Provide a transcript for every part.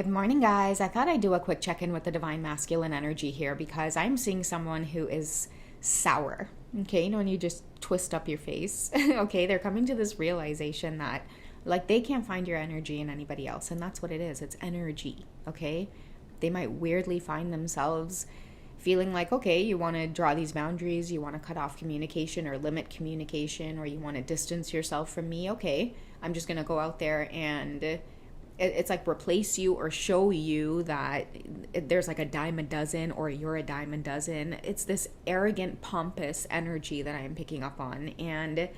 Good morning, guys. I thought I'd do a quick check in with the divine masculine energy here because I'm seeing someone who is sour. Okay, you know, when you just twist up your face. Okay, they're coming to this realization that, like, they can't find your energy in anybody else, and that's what it is. It's energy. Okay, they might weirdly find themselves feeling like, okay, you want to draw these boundaries, you want to cut off communication or limit communication, or you want to distance yourself from me. Okay, I'm just gonna go out there and it's like replace you or show you that there's like a dime a dozen or you're a dime a dozen. It's this arrogant, pompous energy that I am picking up on. And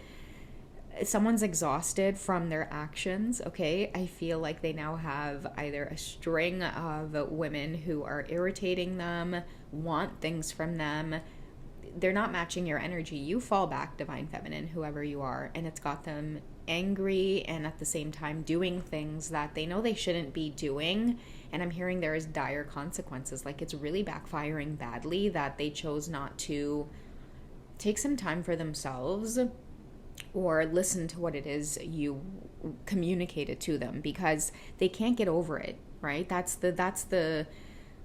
someone's exhausted from their actions, okay? I feel like they now have either a string of women who are irritating them, want things from them. They're not matching your energy. You fall back, divine feminine, whoever you are, and it's got them angry and at the same time doing things that they know they shouldn't be doing. And I'm hearing there is dire consequences. Like, it's really backfiring badly that they chose not to take some time for themselves or listen to what it is you communicated to them, because they can't get over it, right? That's the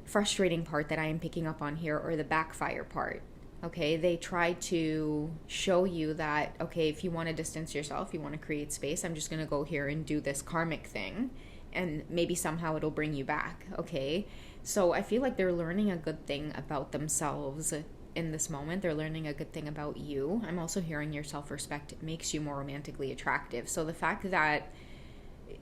frustrating part that I am picking up on here, or the backfire part. Okay, they try to show you that, okay, if you want to distance yourself, you want to create space, I'm just going to go here and do this karmic thing, and maybe somehow it'll bring you back, okay? So I feel like they're learning a good thing about themselves in this moment. They're learning a good thing about you. I'm also hearing your self-respect makes you more romantically attractive. So the fact that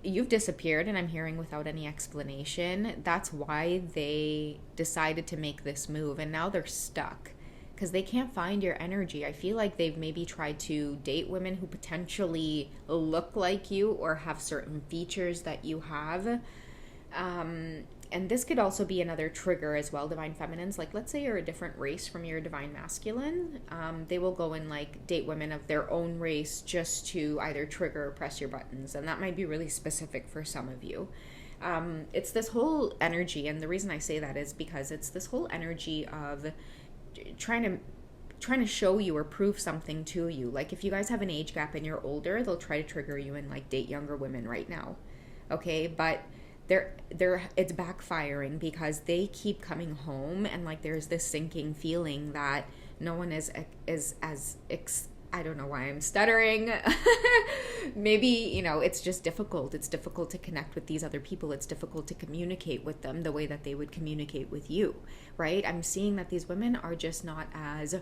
you've disappeared, and I'm hearing without any explanation, that's why they decided to make this move, and now they're stuck because they can't find your energy. I feel like they've maybe tried to date women who potentially look like you or have certain features that you have. And this could also be another trigger as well, divine feminines. Like, let's say you're a different race from your divine masculine. They will go and like date women of their own race just to either trigger or press your buttons. And that might be really specific for some of you. It's this whole energy. And the reason I say that is because it's this whole energy of trying to show you or prove something to you. Like, if you guys have an age gap and you're older, they'll try to trigger you and like date younger women right now. Okay, but it's backfiring because they keep coming home, and like there's this sinking feeling that no one is I don't know why I'm stuttering. Maybe, you know, it's just difficult. It's difficult to connect with these other people. It's difficult to communicate with them the way that they would communicate with you, right? I'm seeing that these women are just not as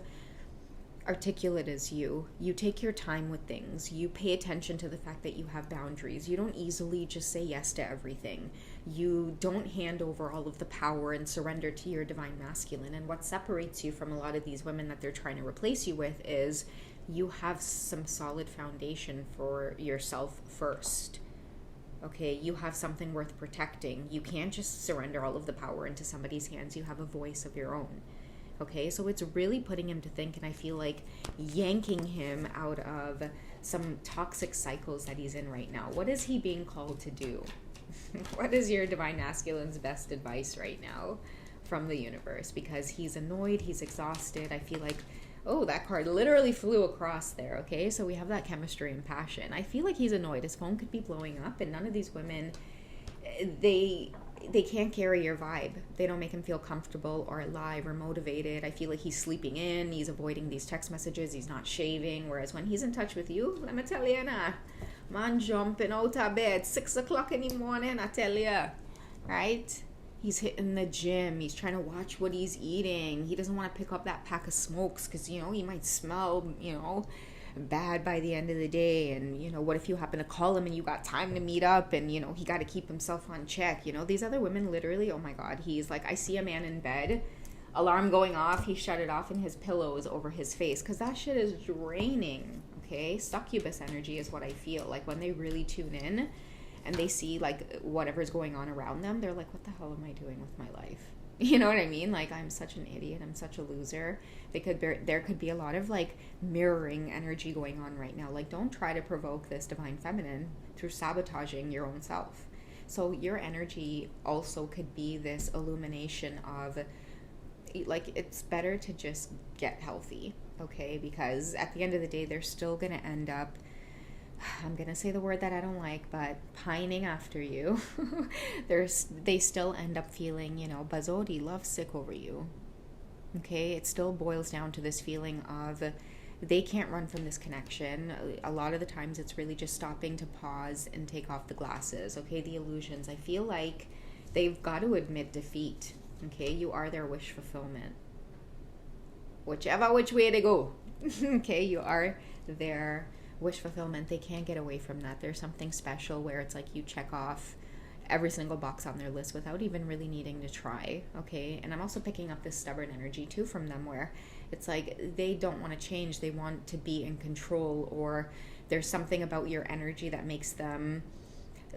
articulate as you. You take your time with things. You pay attention to the fact that you have boundaries. You don't easily just say yes to everything. You don't hand over all of the power and surrender to your divine masculine. And what separates you from a lot of these women that they're trying to replace you with is you have some solid foundation for yourself first. Okay, you have something worth protecting. You can't just surrender all of the power into somebody's hands. You have a voice of your own. Okay, so it's really putting him to think, and I feel like yanking him out of some toxic cycles that he's in right now. What is he being called to do? What is your divine masculine's best advice right now from the universe? Because he's annoyed, he's exhausted. I feel like, oh, that card literally flew across there, okay? So we have that chemistry and passion. I feel like he's annoyed. His phone could be blowing up, and none of these women, they can't carry your vibe. They don't make him feel comfortable or alive or motivated. I feel like he's sleeping in. He's avoiding these text messages. He's not shaving. Whereas when he's in touch with you, let me tell you now, man jumping out of bed 6 o'clock in the morning, I tell you, right? He's hitting the gym. He's trying to watch what he's eating. He doesn't want to pick up that pack of smokes because, you know, he might smell, you know, bad by the end of the day. And, you know, what if you happen to call him and you got time to meet up, and, you know, he got to keep himself on check. You know, these other women literally, oh my God, he's like, I see a man in bed, alarm going off, he shut it off, and his pillow is over his face, because that shit is draining. Okay, succubus energy is what I feel like when they really tune in and they see like whatever's going on around them. They're like, what the hell am I doing with my life? You know what I mean? Like, I'm such an idiot. I'm such a loser. There could be a lot of like mirroring energy going on right now. Like, don't try to provoke this divine feminine through sabotaging your own self. So your energy also could be this illumination of like, it's better to just get healthy, okay? Because at the end of the day, they're still going to end up I'm going to say the word that I don't like, but pining after you. They still end up feeling, bazodi, lovesick over you. Okay, it still boils down to this feeling of they can't run from this connection. A lot of the times it's really just stopping to pause and take off the glasses, okay, the illusions. I feel like they've got to admit defeat, okay? You are their wish fulfillment. Whichever which way they go, okay, you are their wish fulfillment. They can't get away from that. There's something special where it's like you check off every single box on their list without even really needing to try, okay? And I'm also picking up this stubborn energy too from them, where it's like they don't want to change. They want to be in control, or there's something about your energy that makes them,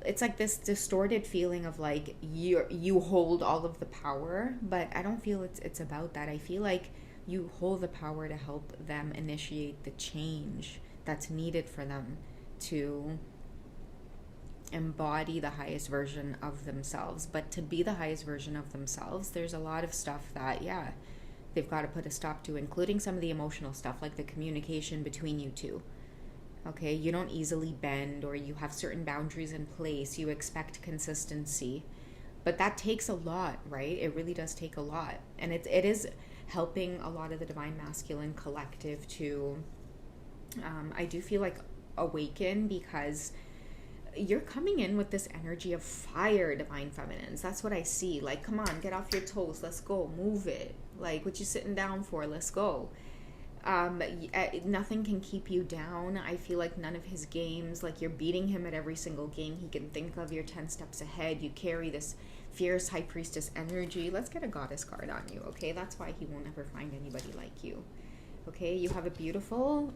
it's like this distorted feeling of like you hold all of the power. But I don't feel it's about that. I feel like you hold the power to help them initiate the change that's needed for them to embody the highest version of themselves. But to be the highest version of themselves, there's a lot of stuff that, they've got to put a stop to, including some of the emotional stuff, like the communication between you two. Okay, you don't easily bend, or you have certain boundaries in place. You expect consistency. But that takes a lot, right? It really does take a lot. And it is helping a lot of the Divine Masculine collective to, I do feel like, awaken, because you're coming in with this energy of fire, Divine Feminines. That's what I see. Like, come on, get off your toes. Let's go. Move it. Like, what you sitting down for? Let's go. Nothing can keep you down. I feel like none of his games, like you're beating him at every single game he can think of. You're 10 steps ahead. You carry this fierce high priestess energy. Let's get a goddess card on you, okay? That's why he won't ever find anybody like you. Okay, you have a beautiful,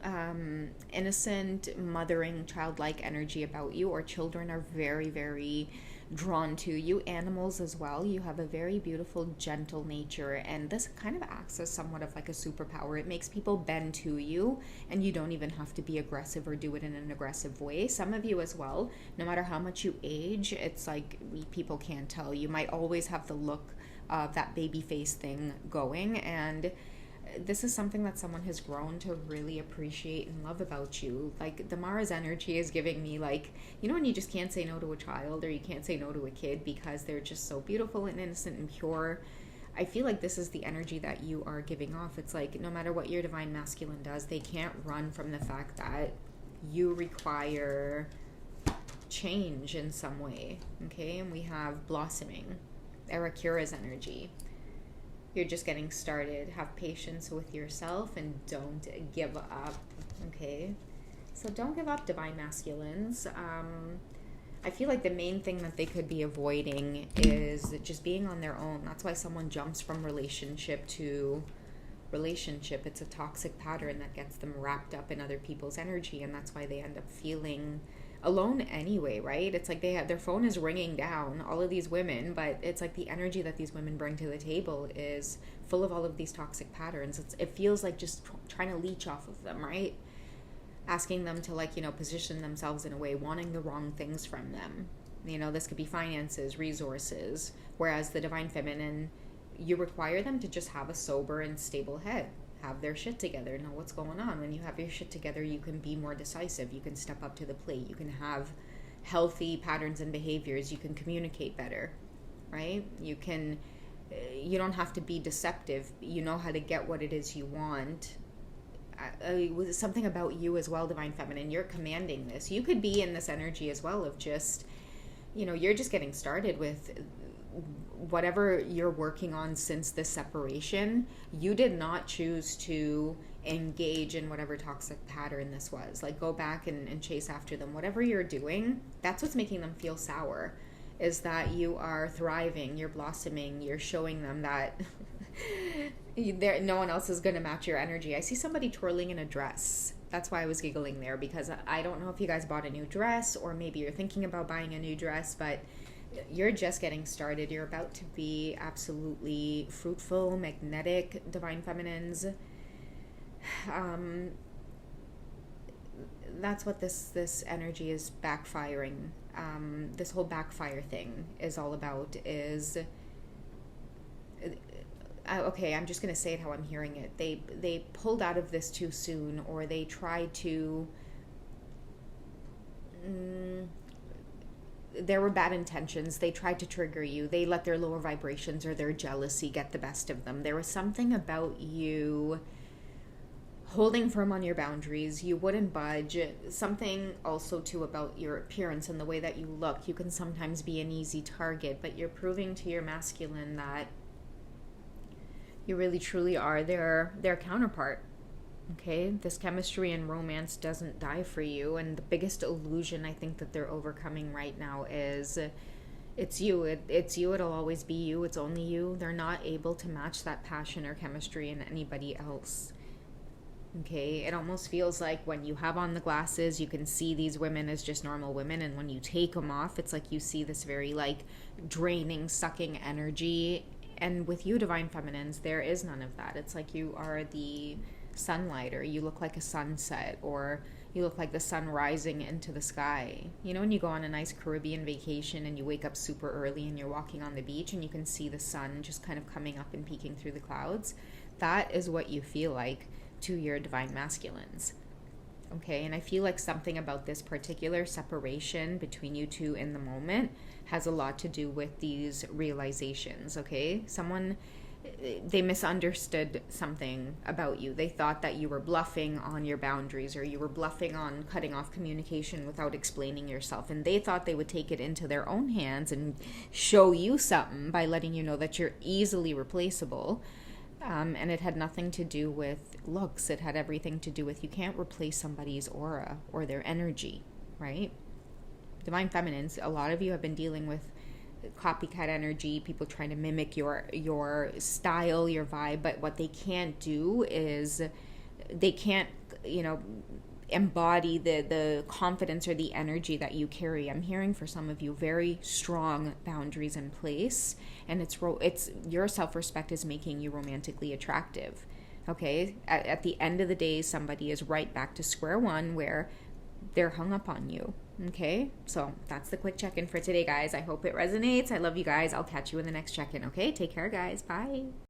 innocent, mothering, childlike energy about you, or children are very, very drawn to you. Animals as well. You have a very beautiful, gentle nature, and this kind of acts as somewhat of like a superpower. It makes people bend to you, and you don't even have to be aggressive or do it in an aggressive way. Some of you as well, no matter how much you age, it's like people can't tell. You might always have the look of that baby face thing going, and this is something that someone has grown to really appreciate and love about you. Like, the Mara's energy is giving me, like, when you just can't say no to a child, or you can't say no to a kid because they're just so beautiful and innocent and pure. I feel like this is the energy that you are giving off. It's like, no matter what your Divine Masculine does, they can't run from the fact that you require change in some way, okay? And we have blossoming, Arakura's energy. You're just getting started. Have patience with yourself and don't give up, okay? So don't give up, Divine Masculines. I feel like the main thing that they could be avoiding is just being on their own. That's why someone jumps from relationship to relationship. It's a toxic pattern that gets them wrapped up in other people's energy, and that's why they end up feeling alone anyway, right? It's like their phone is ringing down, all of these women, but it's like the energy that these women bring to the table is full of all of these toxic patterns. It feels like just trying to leech off of them, right? Asking them to, like, position themselves in a way, wanting the wrong things from them. This could be finances, resources, whereas the Divine Feminine, you require them to just have a sober and stable head. Have their shit together, know what's going on. When you have your shit together, you can be more decisive, you can step up to the plate, you can have healthy patterns and behaviors, you can communicate better, right? You don't have to be deceptive. You know how to get what it is you want. Something about you as well, Divine Feminine, you're commanding this. You could be in this energy as well of just, you're just getting started with whatever you're working on since this separation. You did not choose to engage in whatever toxic pattern this was. Like, go back and chase after them. Whatever you're doing, that's what's making them feel sour, is that you are thriving, you're blossoming, you're showing them that no one else is going to match your energy. I see somebody twirling in a dress. That's why I was giggling there, because I don't know if you guys bought a new dress, or maybe you're thinking about buying a new dress, but you're just getting started. You're about to be absolutely fruitful, magnetic, Divine Feminines. That's what this energy is backfiring. This whole backfire thing is all about. Okay, I'm just going to say it how I'm hearing it. They pulled out of this too soon, or they tried to there were bad intentions. They tried to trigger you. They let their lower vibrations or their jealousy get the best of them. There was something about you holding firm on your boundaries. You wouldn't budge. Something also too about your appearance and the way that you look. You can sometimes be an easy target, but you're proving to your masculine that you really truly are their counterpart. Okay, this chemistry and romance doesn't die for you, and the biggest illusion I think that they're overcoming right now is it's you. It's you. It'll always be you. It's only you. They're not able to match that passion or chemistry in anybody else. Okay, it almost feels like when you have on the glasses, you can see these women as just normal women, and when you take them off, it's like you see this very like draining, sucking energy. And with you, divine feminines, there is none of that. It's like you are the sunlight, or you look like a sunset, or you look like the sun rising into the sky. You know, when you go on a nice Caribbean vacation and you wake up super early and you're walking on the beach and you can see the sun just kind of coming up and peeking through the clouds, that is what you feel like to your divine masculines. Okay, and I feel like something about this particular separation between you two in the moment has a lot to do with these realizations. Okay, they misunderstood something about you. They thought that you were bluffing on your boundaries, or you were bluffing on cutting off communication without explaining yourself, and they thought they would take it into their own hands and show you something by letting you know that you're easily replaceable. And it had nothing to do with looks. It had everything to do with you can't replace somebody's aura or their energy, right? Divine feminines, a lot of you have been dealing with copycat energy, people trying to mimic your style, your vibe, but what they can't do is they can't, embody the confidence or the energy that you carry. I'm hearing for some of you very strong boundaries in place, and it's your self-respect is making you romantically attractive. Okay, at the end of the day, somebody is right back to square one where they're hung up on you. Okay, so that's the quick check-in for today, guys. I hope it resonates. I love you guys. I'll catch you in the next check-in. Okay, take care, guys. Bye.